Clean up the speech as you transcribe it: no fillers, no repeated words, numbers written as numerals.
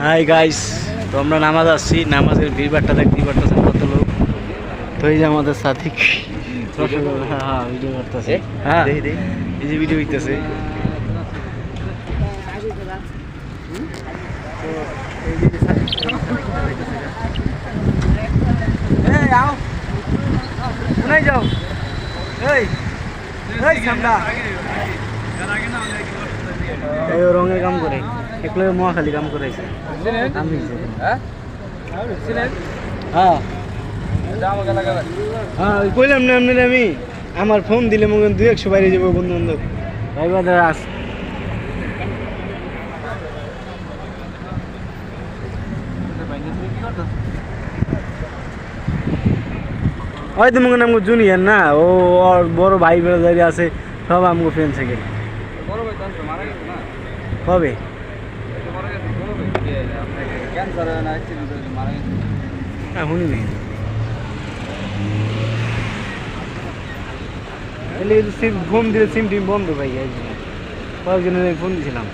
Hi guys, তো আমরা নামাজ আসছি, নামাজের ভিড়ভাড়টা দেখতেই পারতেছেন কত লোক। তো এই যে আমাদের সাথী হ্যাঁ ভিডিও করতেছে, হ্যাঁ এই যে ভিডিও হইতেছে। যাও এই রঙের কাম করে, একলো মহাখালী কাম করাইছে। হ্যাঁ হ্যাঁ কইলাম না এমনি আমি, আমার ফোন দিলে মনে 200 বাইরে যাবো বন্ধু বান্ধব ভাইবাদ আস। হয়তো মনে আমাকে জুনিয়র না, ও ওর বড় ভাই বেড়ে আছে, সব আমাকে ফ্রেন্ড থেকে। কবে শুনি নেই, ফোন দিলে সিম টিম বন্ধ ভাই, কয়েকজনের ফোন দিয়েছিলাম।